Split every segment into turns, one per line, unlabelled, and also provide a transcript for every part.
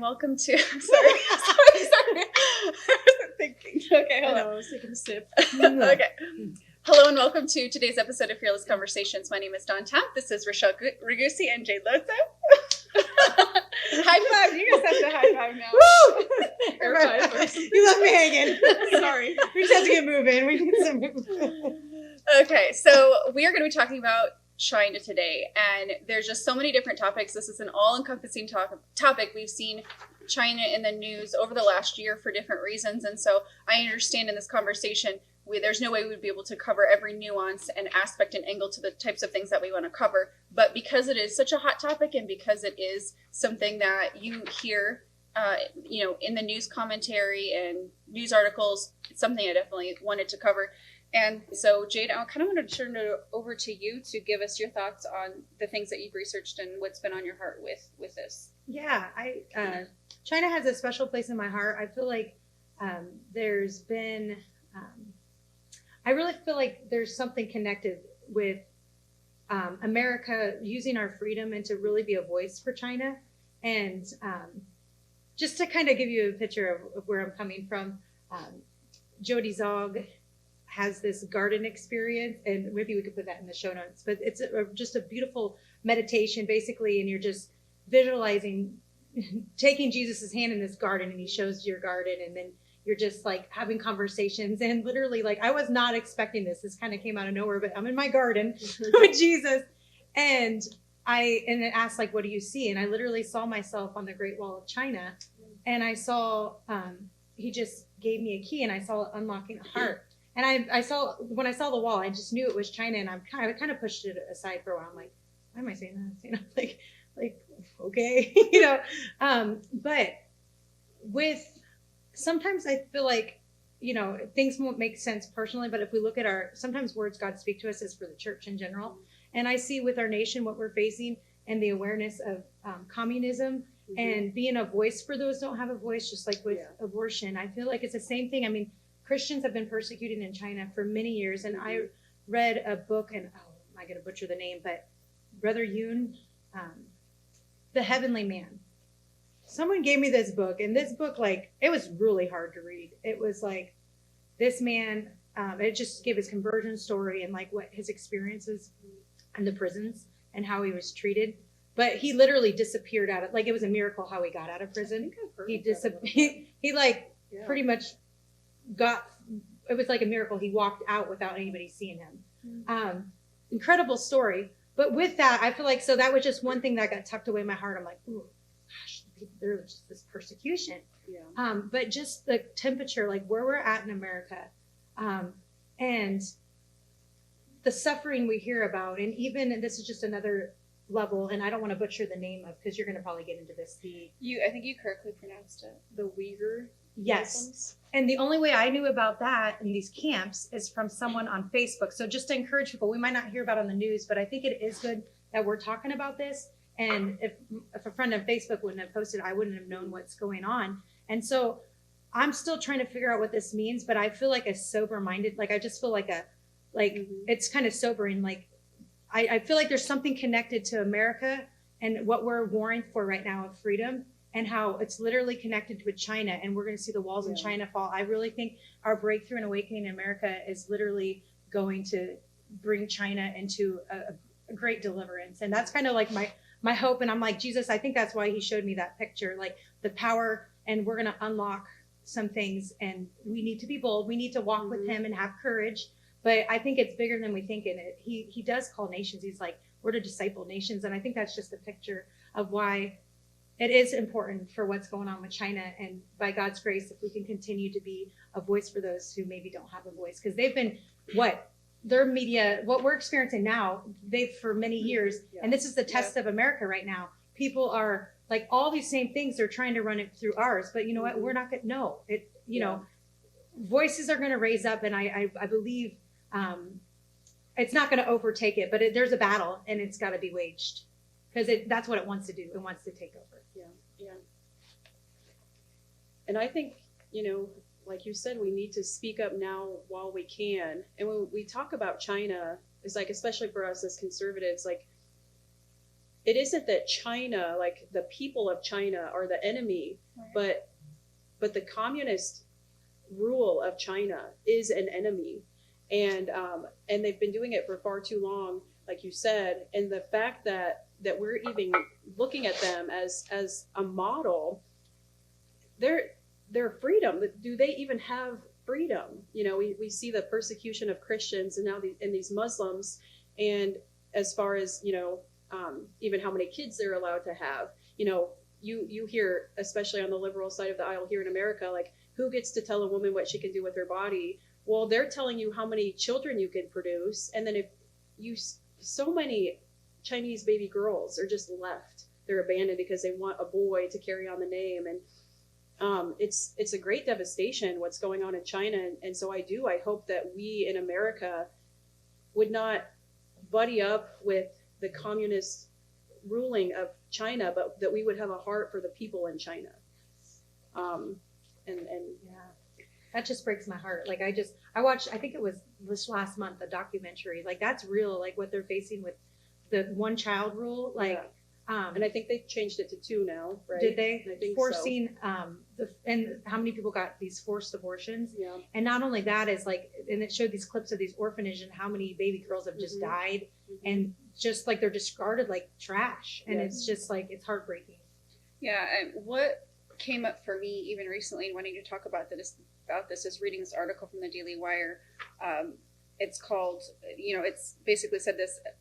welcome to. Sorry. I wasn't thinking. Okay, hold on.
I was taking a sip.
Okay. Hello and welcome to today's episode of Fearless Conversations. My name is Dawn Tamp. This is Rochelle Ragusi and Jade Lozo. High five. You guys have to high five now.
Woo!
Air five first.
You left me hanging.
Sorry.
We just have to get moving. We need some movement.
Okay, so we are going to be talking about China today, and there's just so many different topics. This is an all-encompassing topic. We've seen China in the news over the last year for different reasons, and so I understand in this conversation there's no way we'd be able to cover every nuance and aspect and angle to the types of things that we want to cover, but because it is such a hot topic and because it is something that you hear in the news commentary and news articles, it's something I definitely wanted to cover. And so, Jade, I kind of wanted to turn it over to you to give us your thoughts on the things that you've researched and what's been on your heart with this.
Yeah, China has a special place in my heart. I feel like there's been, I really feel like there's something connected with America using our freedom and to really be a voice for China. And just to kind of give you a picture of where I'm coming from, Jody Zog has this garden experience, and maybe we could put that in the show notes, but it's just a beautiful meditation basically, and you're just visualizing taking Jesus's hand in this garden, and he shows your garden, and then you're just like having conversations, and literally, like, I was not expecting this kind of came out of nowhere, but I'm in my garden with Jesus, and it asked, like, what do you see? And I literally saw myself on the Great Wall of China, and I saw he just gave me a key, and I saw it unlocking a heart. And when I saw the wall, I just knew it was China, and I kind of pushed it aside for a while. I'm like, why am I saying that? Like okay, but sometimes I feel like, things won't make sense personally, but if we look at sometimes words God speak to us is for the church in general. And I see with our nation what we're facing and the awareness of communism and being a voice for those who don't have a voice, just like with abortion. I feel like it's the same thing. I mean, Christians have been persecuted in China for many years, and I read a book, and I'm going to butcher the name, but Brother Yun, The Heavenly Man. Someone gave me this book, and this book, like, it was really hard to read. It was like this man, it just gave his conversion story and like what his experiences in the prisons and how he was treated. But he literally disappeared it was a miracle how he got out of prison. He disappeared. Pretty much it was like a miracle. He walked out without anybody seeing him. Incredible story. But with that, I feel like, so that was just one thing that got tucked away in my heart. I'm like, ooh, gosh, there's just this persecution. Yeah. But just the temperature, like where we're at in America, and the suffering we hear about, and this is just another level, and I don't want to butcher the name because you're going to probably get into this.
I think you correctly pronounced it. The Uyghur.
Yes.
Muslims.
And the only way I knew about that in these camps is from someone on Facebook. So just to encourage people, we might not hear about it on the news, but I think it is good that we're talking about this. And if a friend on Facebook wouldn't have posted, I wouldn't have known what's going on. And so I'm still trying to figure out what this means, but I feel like a sober-minded, like I just feel like it's kind of sobering. Like I feel like there's something connected to America and what we're warring for right now of freedom, and how it's literally connected with China, and we're going to see the walls in China fall. I really think our breakthrough and awakening in America is literally going to bring China into a great deliverance. And that's kind of like my hope. And I'm like, Jesus, I think that's why he showed me that picture, like the power, and we're going to unlock some things, and we need to be bold. We need to walk with him and have courage. But I think it's bigger than we think in it. He does call nations. He's like, we're to disciple nations. And I think that's just a picture of why it is important for what's going on with China. And by God's grace, if we can continue to be a voice for those who maybe don't have a voice, because they've been their media, what we're experiencing now, they've for many years. And this is the test of America right now. People are like, all these same things, they're trying to run it through ours, but you know what? We're not going to know it. Voices are going to raise up. And I believe it's not going to overtake it, but there's a battle, and it's got to be waged, because that's what it wants to do. It wants to take over.
Yeah. And I think, like you said, we need to speak up now while we can. And when we talk about China, it's like, especially for us as conservatives, like it isn't that China, like the people of China, are the enemy,
Right.
but the communist rule of China is an enemy, and they've been doing it for far too long, like you said. And the fact that we're even looking at them as a model, their freedom. Do they even have freedom? You know, we see the persecution of Christians and now these Muslims, and as far as even how many kids they're allowed to have. You hear, especially on the liberal side of the aisle here in America, like, who gets to tell a woman what she can do with her body? Well, they're telling you how many children you can produce, and then if you so many Chinese baby girls are just left. They're abandoned because they want a boy to carry on the name, and it's a great devastation what's going on in China. And so I hope that we in America would not buddy up with the communist ruling of China, but that we would have a heart for the people in China. And
Yeah. That just breaks my heart. Like I watched, I think it was this last month, a documentary. Like that's real, like what they're facing with the one child rule. Like,
and I think they changed it to 2 now, right?
did they?
I think
Forcing, and how many people got these forced abortions?
so. Yeah.
And not only that is like, and it showed these clips of these orphanages and how many baby girls have just
Mhm.
died,
Mhm.
and just like they're discarded like trash. And
Yes.
it's just like, it's heartbreaking.
Yeah, and what came up for me even recently and wanting to talk about this is reading this article from the Daily Wire. It's called, it's basically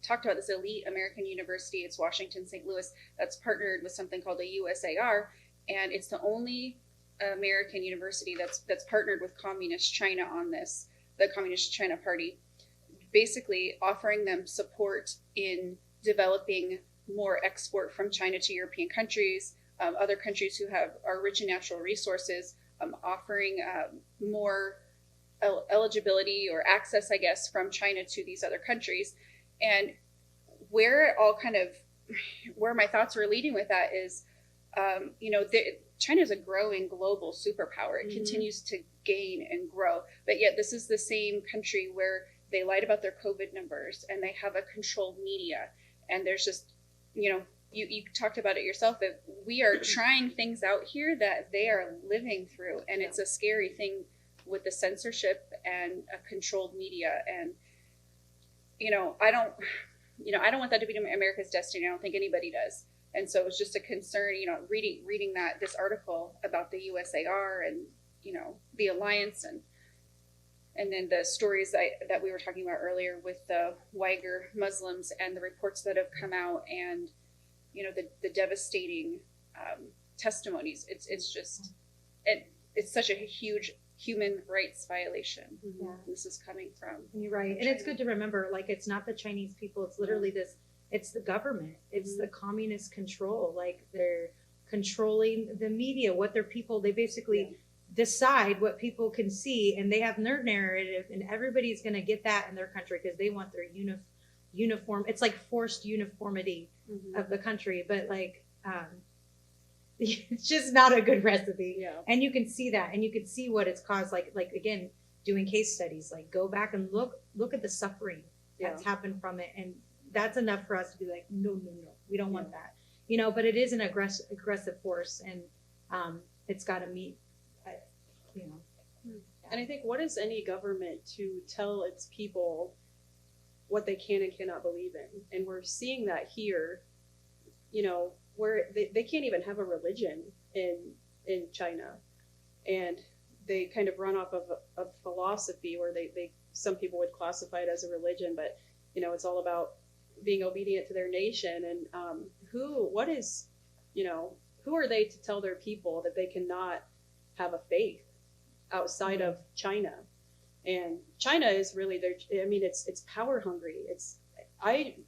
talked about this elite American university. It's Washington, St. Louis, that's partnered with something called the USAR, and it's the only American university that's partnered with Communist China on this, the Communist China Party, basically offering them support in developing more export from China to European countries, other countries who are rich in natural resources, offering more eligibility or access, I guess, from China to these other countries. And where my thoughts were leading with that is, China is a growing global superpower. It
Mhm.
continues to gain and grow, but yet this is the same country where they lied about their COVID numbers and they have a controlled media. And there's just, you talked about it yourself, that we are trying things out here that they are living through. And it's a scary thing with the censorship and a controlled media. And, I don't want that to be America's destiny. I don't think anybody does. And so it was just a concern, reading this article about the USAR and, the alliance and then the stories that we were talking about earlier with the Uyghur Muslims and the reports that have come out, and the devastating testimonies. It's such a huge human rights violation.
Mhm.
Yeah.
This is coming from.
You're right. And it's good to remember, like, it's not the Chinese people, it's literally it's the government, it's the communist control. Like, they're controlling the media, what their people, they basically decide what people can see, and they have their narrative, and everybody's going to get that in their country because they want their uniform. It's like forced uniformity
Mhm.
of the country, but like, it's just not a good recipe.
Yeah.
And you can see that, and you can see what it's caused. Like again, doing case studies, like go back and look at the suffering that's happened from it, and that's enough for us to be like, no, we don't want that, But it is an aggressive force, and it's got to meet,
And I think, what is any government to tell its people what they can and cannot believe in? And we're seeing that here, where they can't even have a religion in China. And they kind of run off of a philosophy where some people would classify it as a religion, but it's all about being obedient to their nation. And who are they to tell their people that they cannot have a faith outside of China? And China is really it's power hungry.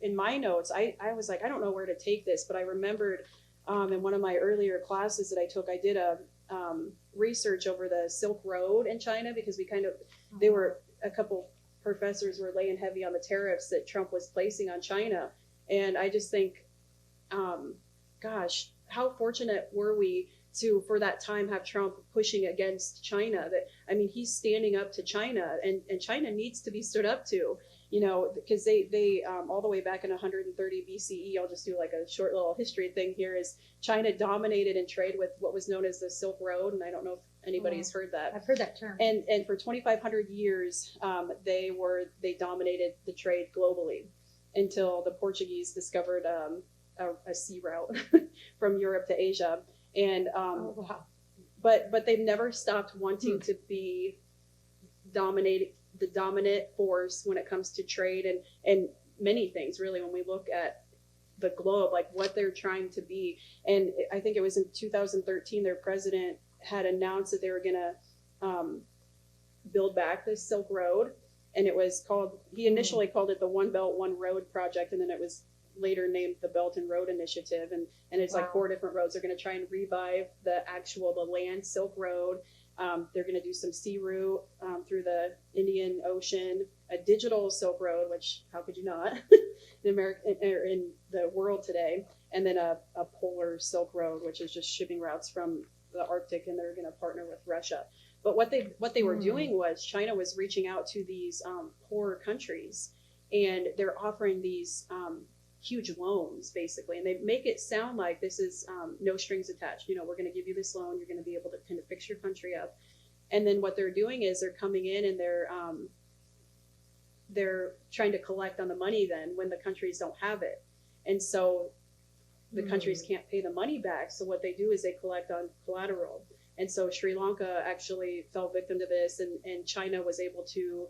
In my notes, I was like, I don't know where to take this, but I remembered in one of my earlier classes that I took, I did a research over the Silk Road in China, because a couple professors were laying heavy on the tariffs that Trump was placing on China. And I just think, gosh, how fortunate were we to for that time have Trump pushing against China. That I mean, he's standing up to China, and China needs to be stood up to. You know, because they all the way back in 130 BCE, I'll just do like a short little history thing here, is China dominated in trade with what was known as the Silk Road, and I don't know if anybody's heard that.
I've heard that term.
And for 2,500 years, they dominated the trade globally until the Portuguese discovered a sea route from Europe to Asia. And
Oh, wow.
but they've never stopped wanting to be the dominant force when it comes to trade and many things, really, when we look at the globe, like what they're trying to be. And I think it was in 2013 their president had announced that they were going to build back this Silk Road, and it was called, he initially called it the One Belt One Road project, and then it was later named the Belt and Road Initiative, and it's like 4 different roads. They're going to try and revive the land Silk Road. They're going to do some sea route through the Indian Ocean, a digital Silk Road, which how could you not in America or in the world today, and then a polar Silk Road, which is just shipping routes from the Arctic, and they're going to partner with Russia. But what they were doing was China was reaching out to these poorer countries, and they're offering these huge loans, basically, and they make it sound like this is no strings attached. You know, we're going to give you this loan, you're going to be able to kind of fix your country up. And then what they're doing is they're coming in and they're trying to collect on the money then when the countries don't have it. And so the countries can't pay the money back. So what they do is they collect on collateral. And so Sri Lanka actually fell victim to this, and China was able to,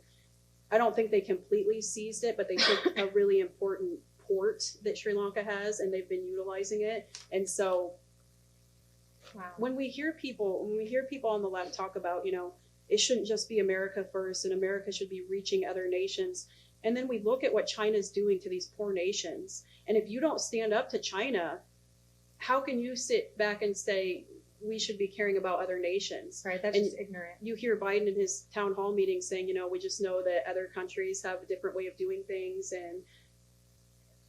I don't think they completely seized it, but they took a really important port that Sri Lanka has, and they've been utilizing it. And so when we hear people on the left talk about, you know, it shouldn't just be America first, and America should be reaching other nations, and then we look at what China's doing to these poor nations, and if you don't stand up to China, how can you sit back and say we should be caring about other nations?
Right, that's just ignorant.
You hear Biden in his town hall meeting saying, you know, we just know that other countries have a different way of doing things. And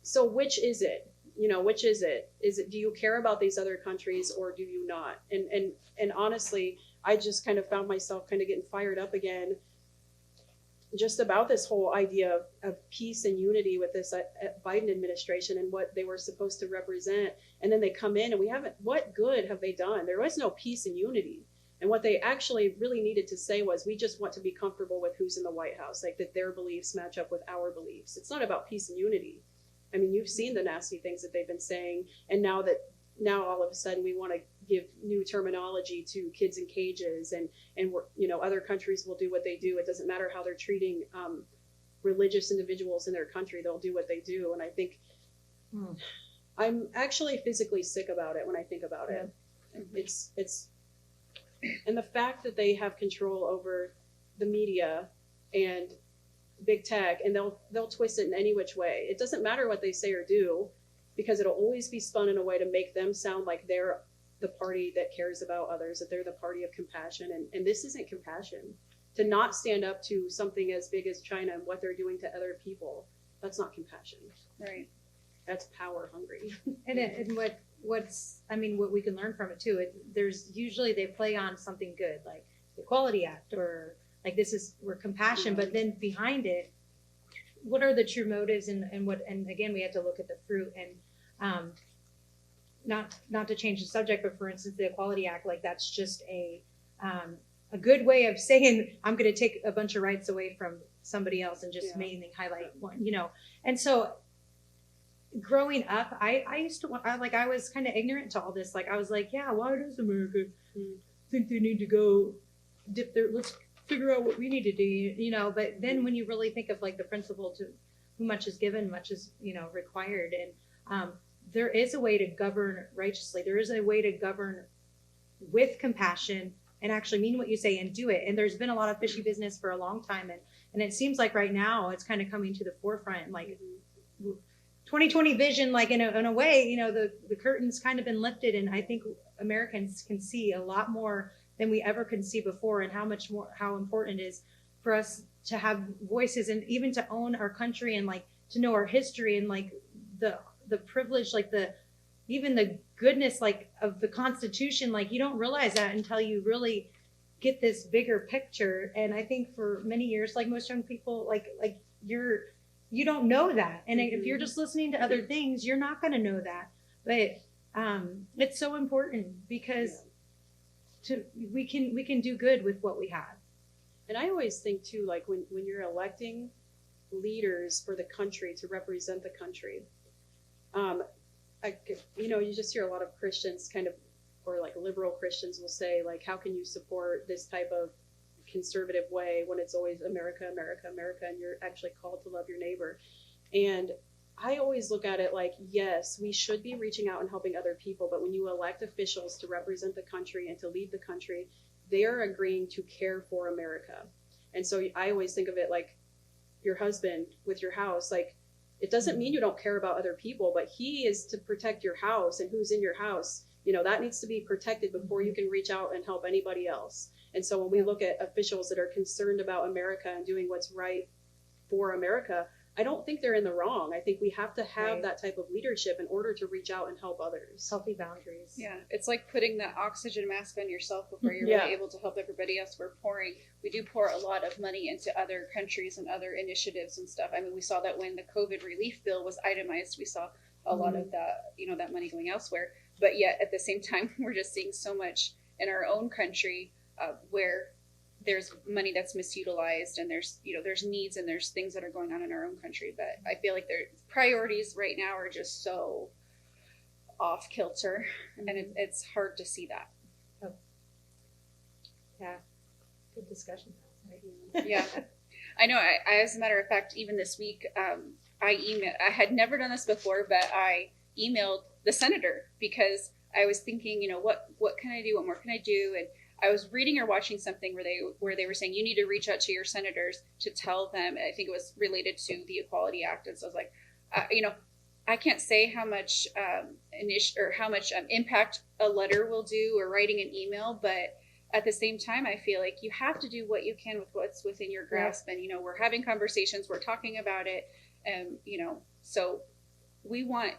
so which is it? You know, which is it? Is it, do you care about these other countries or do you not? And honestly, I just kind of found myself kind of getting fired up again just about this whole idea of peace and unity with this Biden administration and what they were supposed to represent. And then they come in and what good have they done? There was no peace and unity. And what they actually really needed to say was, we just want to be comfortable with who's in the White House, like that their beliefs match up with our beliefs. It's not about peace and unity. I mean, you've seen the nasty things that they've been saying. And now all of a sudden we want to give new terminology to kids in cages, and we're, you know, other countries will do what they do. It doesn't matter how they're treating religious individuals in their country, they'll do what they do. And I think I'm actually physically sick about it when I think about it. It's and the fact that they have control over the media and big tech, and they'll twist it in any which way. It doesn't matter what they say or do, because it'll always be spun in a way to make them sound like they're the party that cares about others, that they're the party of compassion. And this isn't compassion. To not stand up to something as big as China and what they're doing to other people, that's not compassion.
Right.
That's power hungry.
And what we can learn from it too, there's usually they play on something good, like the Equality Act, or like we're compassion, but then behind it, what are the true motives, and again, we have to look at the fruit. And not to change the subject, but for instance, the Equality Act, like that's just a good way of saying I'm going to take a bunch of rights away from somebody else and just mainly highlight one, you know. And so growing up, I used to I was kind of ignorant to all this. Like I was like, yeah, why does America think they need to go dip their, let's figure out what we need to do, you know. But then when you really think of like the principle to who much is given, much is, you know, required. And there is a way to govern righteously. There is a way to govern with compassion and actually mean what you say and do it. And there's been a lot of fishy business for a long time. And it seems like right now it's kind of coming to the forefront, like 2020 vision, like in a way, you know, the curtain's kind of been lifted. And I think Americans can see a lot more than we ever could see before, and how important it is for us to have voices and even to own our country and like to know our history and like the privilege, like the even the goodness like of the Constitution. Like you don't realize that until you really get this bigger picture. And I think for many years, like most young people, like you don't know that. And if you're just listening to other things, you're not going to know that. But it's so important because we can do good with what we have.
And I always think too, like when you're electing leaders for the country to represent the country, you just hear a lot of Christians kind of, or like liberal Christians will say, like, how can you support this type of conservative way when it's always America, America, America, and you're actually called to love your neighbor? And I always look at it like, yes, we should be reaching out and helping other people, but when you elect officials to represent the country and to lead the country, they are agreeing to care for America. And so I always think of it like your husband with your house. Like, it doesn't mean you don't care about other people, but he is to protect your house and who's in your house. That needs to be protected before you can reach out and help anybody else. And so when we look at officials that are concerned about America and doing what's right for America, I don't think they're in the wrong. I think we have to have that type of leadership in order to reach out and help others.
Healthy boundaries.
Yeah, it's like putting the oxygen mask on yourself before you're really able to help everybody else. We do pour a lot of money into other countries and other initiatives and stuff. I mean, we saw that when the COVID relief bill was itemized, we saw a lot of that, that money going elsewhere. But yet at the same time, we're just seeing so much in our own country where there's money that's misutilized, and there's needs and there's things that are going on in our own country. But I feel like their priorities right now are just so off kilter, and it's hard to see that.
Oh. Yeah, good discussion.
Yeah, I know. I as a matter of fact, even this week, I had never done this before, but I emailed the senator because I was thinking, what can I do? What more can I do? And I was reading or watching something where they were saying you need to reach out to your senators to tell them. I think it was related to the Equality Act, and so I was like, I can't say how much how much impact a letter will do or writing an email, but at the same time, I feel like you have to do what you can with what's within your grasp. And we're having conversations, we're talking about it, and so we want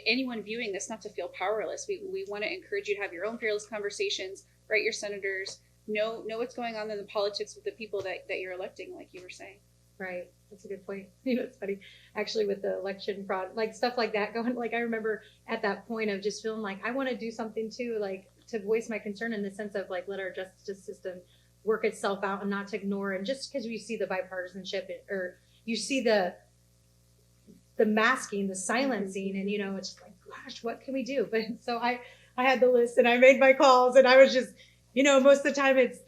anyone viewing this not to feel powerless. We want to encourage you to have your own fearless conversations. Write your senators, know what's going on in the politics with the people that you're electing, like you were saying.
Right. That's a good point. It's funny, actually, with the election fraud, like stuff like that going, like, I remember at that point of just feeling like I want to do something too, like to voice my concern in the sense of like, let our justice system work itself out and not to ignore. And just because you see the bipartisanship or you see the masking, the silencing, and it's like, gosh, what can we do? But so I had the list and I made my calls, and I was just, most of the time it's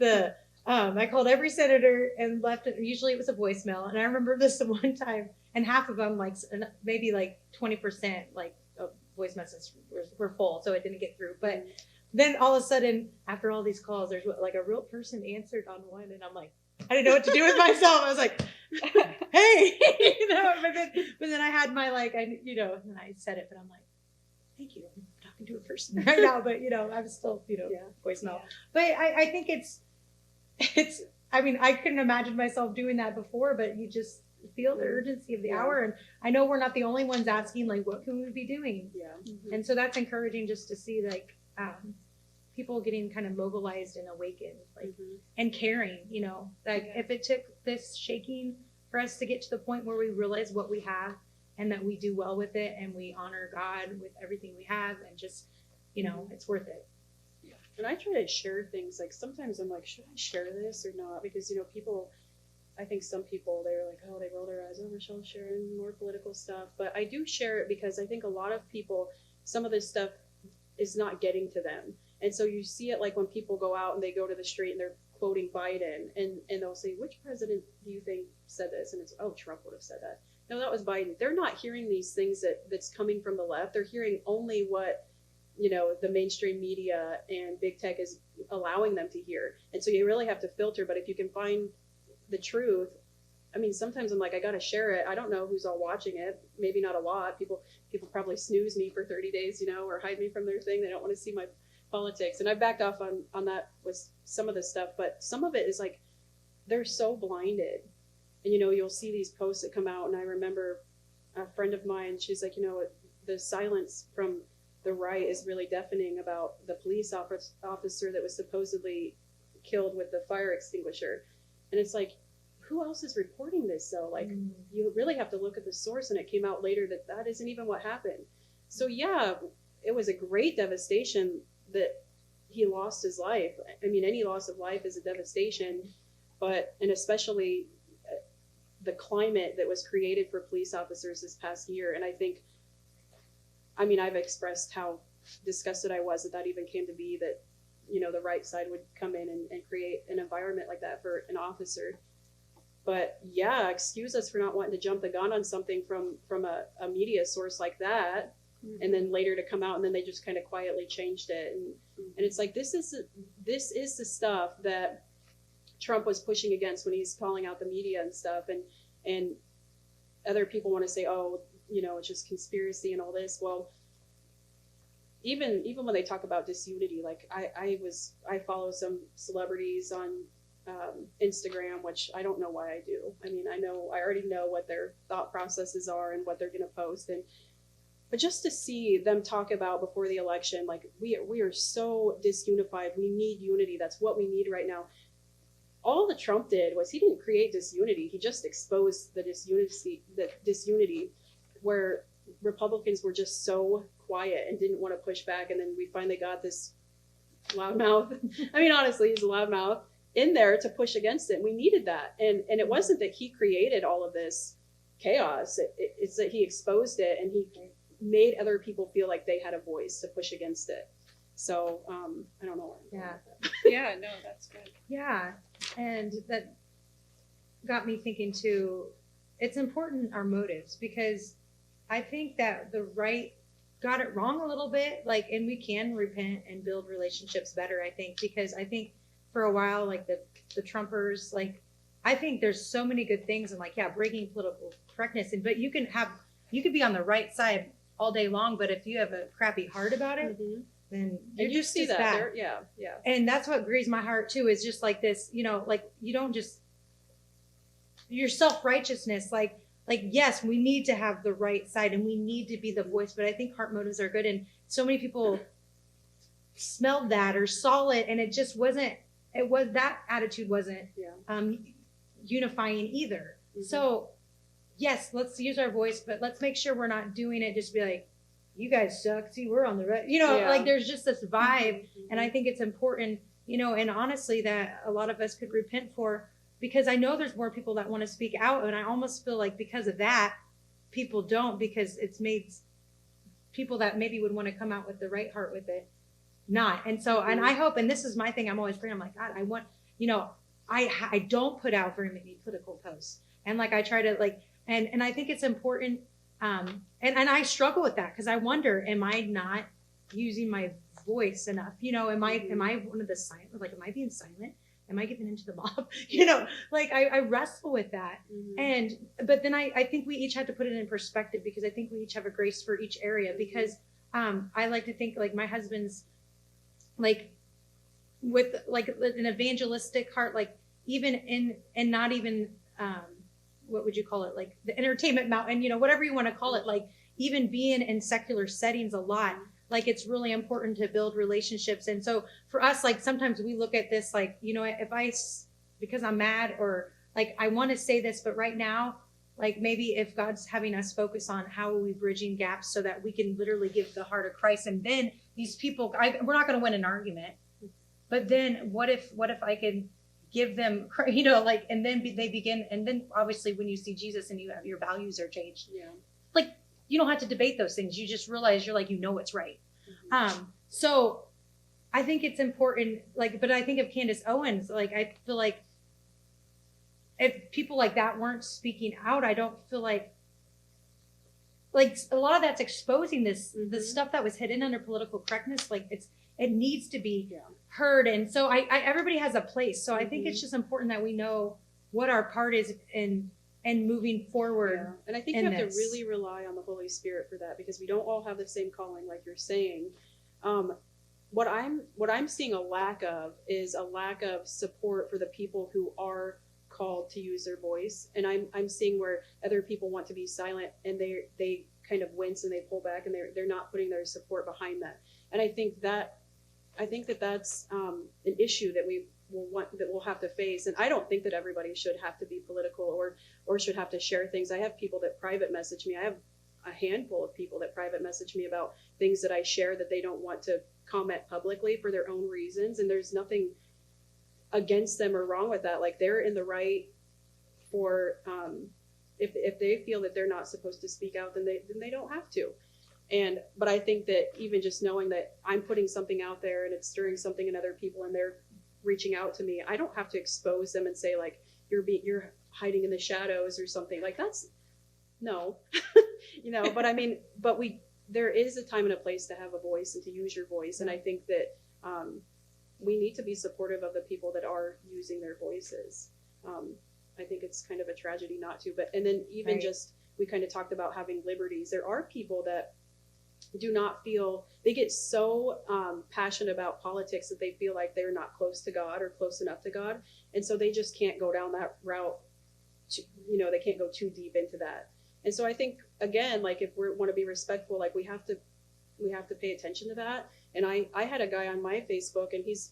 I called every senator and left it. Usually it was a voicemail. And I remember this one time, and half of them, like maybe like 20%, like voice messages were full, so it didn't get through. But then all of a sudden, after all these calls, there's like a real person answered on one, and I'm like, I didn't know what to do with myself. I was like, hey, but then I had my and I said it, but I'm like, thank you. I'm talking to a person right now, but I'm still voicemail.
Yeah.
But I think it's. I mean, I couldn't imagine myself doing that before, but you just feel the urgency of the hour, and I know we're not the only ones asking, like, what can we be doing?
Yeah. Mm-hmm.
And so that's encouraging just to see like people getting kind of mobilized and awakened, like and caring. Like if it took this shaking for us to get to the point where we realize what we have and that we do well with it and we honor God with everything we have, and just it's worth it.
And I try to share things, like sometimes I'm like, should I share this or not? Because people, I think some people, they're like, oh, they roll their eyes, oh, Michelle's sharing more political stuff. But I do share it because I think a lot of people, some of this stuff is not getting to them. And so you see it like when people go out and they go to the street and they're quoting Biden, and they'll say, which president do you think said this? And it's, oh, Trump would have said that. No, that was Biden. They're not hearing these things that's coming from the left. They're hearing only what the mainstream media and big tech is allowing them to hear. And so you really have to filter. But if you can find the truth, I mean, sometimes I'm like, I got to share it. I don't know who's all watching it. Maybe not a lot. People probably snooze me for 30 days, or hide me from their thing. They don't want to see my politics. And I backed off on that with some of the stuff. But some of it is like, they're so blinded. And, you'll see these posts that come out. And I remember a friend of mine, she's like, the silence from the right is really deafening about the police officer that was supposedly killed with the fire extinguisher. And it's like, who else is reporting this though? Like, you really have to look at the source, and it came out later that that isn't even what happened. So yeah, it was a great devastation that he lost his life. I mean, any loss of life is a devastation, but, and especially the climate that was created for police officers this past year. And I think, I mean, I've expressed how disgusted I was that that even came to be, that, you know, the right side would come in and create an environment like that for an officer. But yeah, excuse us for not wanting to jump the gun on something from a media source like that, and then later to come out and then they just kind of quietly changed it. And it's like, this is the stuff that Trump was pushing against when he's calling out the media and stuff. And other people want to say, oh, you know, it's just conspiracy and all this. Well, even when they talk about disunity, like I follow some celebrities on Instagram, which I don't know why I do. I mean, I already know what their thought processes are and what they're going to post. But just to see them talk about before the election, like we are so disunified. We need unity. That's what we need right now. All that Trump did was he didn't create disunity. He just exposed the disunity where Republicans were just so quiet and didn't want to push back. And then we finally got this loudmouth. I mean, honestly, he's a loudmouth in there to push against it. We needed that. And it wasn't that he created all of this chaos. It's that he exposed it and he made other people feel like they had a voice to push against it. So I don't know.
Yeah.
Yeah, no, that's good.
Yeah. And that got me thinking too, it's important our motives, because I think that the right got it wrong a little bit, like, and we can repent and build relationships better, I think, because I think for a while, like the Trumpers, like, I think there's so many good things, and like, yeah, breaking political correctness, but you could be on the right side all day long, but if you have a crappy heart about it, then you're
And you
just
see
as
that
bad.
there, yeah.
And that's what grieves my heart too, is just like this, you know, like, you don't just, your self-righteousness, like yes, we need to have the right side and we need to be the voice, but I think heart motives are good. And so many people smelled that or saw it, and it just wasn't, that attitude wasn't unifying either. So yes, let's use our voice, but let's make sure we're not doing it just to be like, you guys suck, see, we're on the right, you know, like there's just this vibe. And I think it's important, you know, and honestly that a lot of us could repent for, because I know there's more people that want to speak out, and I almost feel like because of that, people don't, because it's made people that maybe would want to come out with the right heart with it not. And so, and I hope, and this is my thing, I'm always praying, I'm like, God, I want, you know, I don't put out very many political posts, and like I try to like, and I think it's important, and I struggle with that, because I wonder, am I not using my voice enough? You know, am I one of the silent, like, am I being silent? Am I giving into the mob? You know, like I wrestle with that. But then I think we each have to put it in perspective, because I think we each have a grace for each area, because I like to think like my husband's like with like an evangelistic heart, like even in, and not even, what would you call it? Like the entertainment mountain, you know, whatever you want to call it, like even being in secular settings a lot, like it's really important to build relationships. And so for us, like sometimes we look at this like, you know, because I'm mad, or like I want to say this, but right now, like maybe if God's having us focus on how are we bridging gaps so that we can literally give the heart of Christ, and then these people, we're not going to win an argument, but then what if I can give them, you know, like, and then they begin, and then obviously when you see Jesus and your values are changed, like you don't have to debate those things. You just realize you're like, you know, it's right. So I think it's important, like, but I think of Candace Owens, like, I feel like if people like that weren't speaking out, I don't feel like a lot of that's exposing this, the stuff that was hidden under political correctness. Like it needs to be heard. And so everybody has a place. So I think it's just important that we know what our part is in moving forward.
And I think you have to really rely on the Holy Spirit for that, because we don't all have the same calling, like you're saying. What I'm seeing a lack of is a lack of support for the people who are called to use their voice. And I'm seeing where other people want to be silent, and they kind of wince and they pull back and they're not putting their support behind that. And I think that's an issue that we'll have to face. And I don't think that everybody should have to be political or should have to share things. I have people that private message me. I have a handful of people that private message me about things that I share that they don't want to comment publicly for their own reasons. And there's nothing against them or wrong with that. Like, they're in the right for, if they feel that they're not supposed to speak out, then they don't have to. But I think that even just knowing that I'm putting something out there and it's stirring something in other people and they're reaching out to me, I don't have to expose them and say, like, you're hiding in the shadows or something. Like, that's no, but I mean, there is a time and a place to have a voice and to use your voice. And I think that we need to be supportive of the people that are using their voices. I think it's kind of a tragedy not to, and then even
Right.
just, we kind of talked about having liberties. There are people that do not feel, they get so passionate about politics that they feel like they're not close to God or close enough to God. And so they just can't go down that route. They can't go too deep into that. And so I think, again, like, if we want to be respectful, like, we have to pay attention to that. And I had a guy on my Facebook, and he's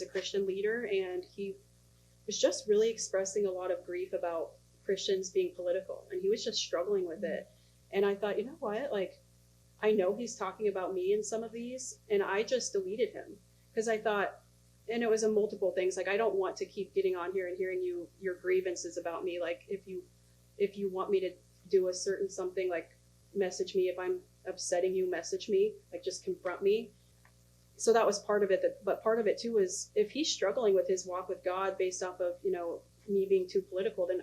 a Christian leader, and he was just really expressing a lot of grief about Christians being political, and he was just struggling with it. And I thought, you know what, like, I know he's talking about me in some of these, and I just deleted him because I thought, and it was a multiple things. Like, I don't want to keep getting on here and hearing your grievances about me. Like, if you want me to do a certain something, like, message me. If I'm upsetting you, message me, like, just confront me. So that was part of it. But part of it too is, if he's struggling with his walk with God based off of, me being too political, then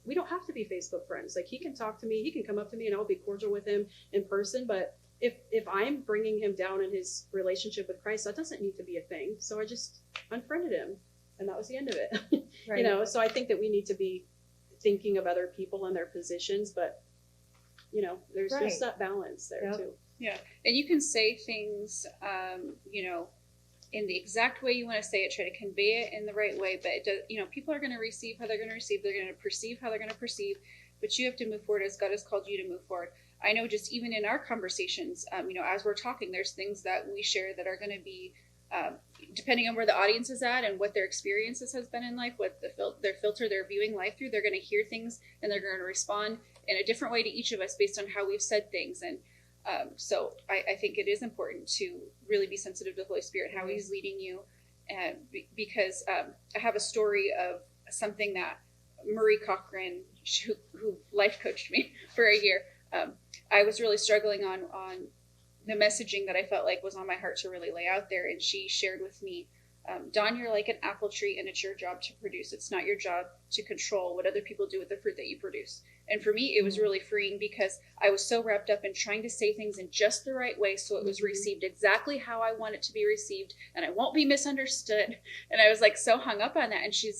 we don't have to be Facebook friends. Like, he can talk to me, he can come up to me, and I'll be cordial with him in person. But if I'm bringing him down in his relationship with Christ, that doesn't need to be a thing. So I just unfriended him, and that was the end of it.
Right.
So I think that we need to be thinking of other people and their positions, but there's
Right.
just that balance there
Yep.
too.
Yeah, and you can say things, in the exact way you want to say it. Try to convey it in the right way, but it does. People are going to receive how they're going to receive. They're going to perceive how they're going to perceive. But you have to move forward as God has called you to move forward. I know, just even in our conversations, as we're talking, there's things that we share that are going to be, depending on where the audience is at and what their experiences has been in life, what their filter they're viewing life through. They're going to hear things and they're going to respond in a different way to each of us based on how we've said things. And so I think it is important to really be sensitive to the Holy Spirit, how He's leading you. Because I have a story of something that Marie Cochran, who life coached me for a year, I was really struggling on the messaging that I felt like was on my heart to really lay out there. And she shared with me, Dawn, you're like an apple tree, and it's your job to produce. It's not your job to control what other people do with the fruit that you produce. And for me, it was really freeing, because I was so wrapped up in trying to say things in just the right way so it was received exactly how I want it to be received, and I won't be misunderstood. And I was like so hung up on that. And she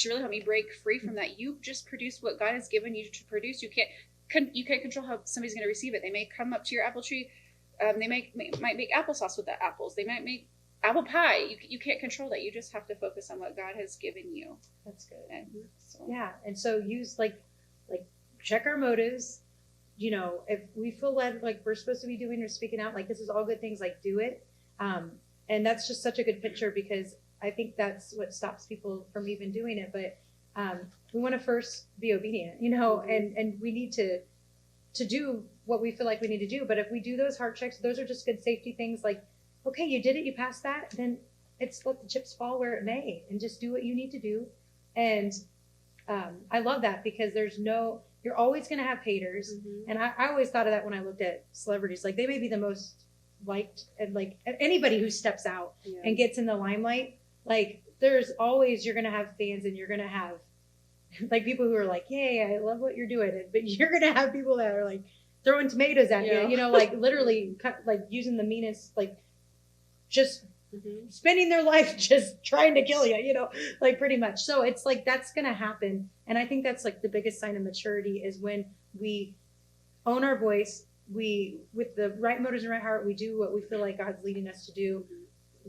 really helped me break free from that. You just produce what God has given you to produce. You can't control how somebody's going to receive it. They may come up to your apple tree. They might make applesauce with the apples. They might make apple pie. You can't control that. You just have to focus on what God has given you.
That's good.
And so,
Yeah, and so use like check our motives. If we feel like we're supposed to be doing or speaking out, like, this is all good things, like, do it. And that's just such a good picture, because I think that's what stops people from even doing it. But we want to first be obedient, and we need to do what we feel like we need to do. But if we do those heart checks, those are just good safety things. Like, okay, you did it, you passed that, then it's let the chips fall where it may, and just do what you need to do. And I love that, because you're always going to have haters. And I always thought of that when I looked at celebrities. Like, they may be the most liked, and like anybody who steps out
Yeah.
and gets in the limelight, like, there's always, you're going to have fans, and you're going to have like people who are like, yay, I love what you're doing. But you're going to have people that are like throwing tomatoes at
Yeah.
you, like literally like using the meanest, like just spending their life just trying to kill you, like pretty much. So it's like, that's going to happen. And I think that's like the biggest sign of maturity, is when we own our voice, we, with the right motives and right heart, we do what we feel like God's leading us to do,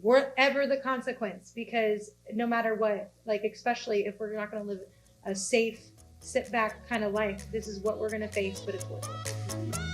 whatever the consequence. Because no matter what, like, especially if we're not going to live a safe, sit back kind of life, this is what we're going to face, but it's worth it.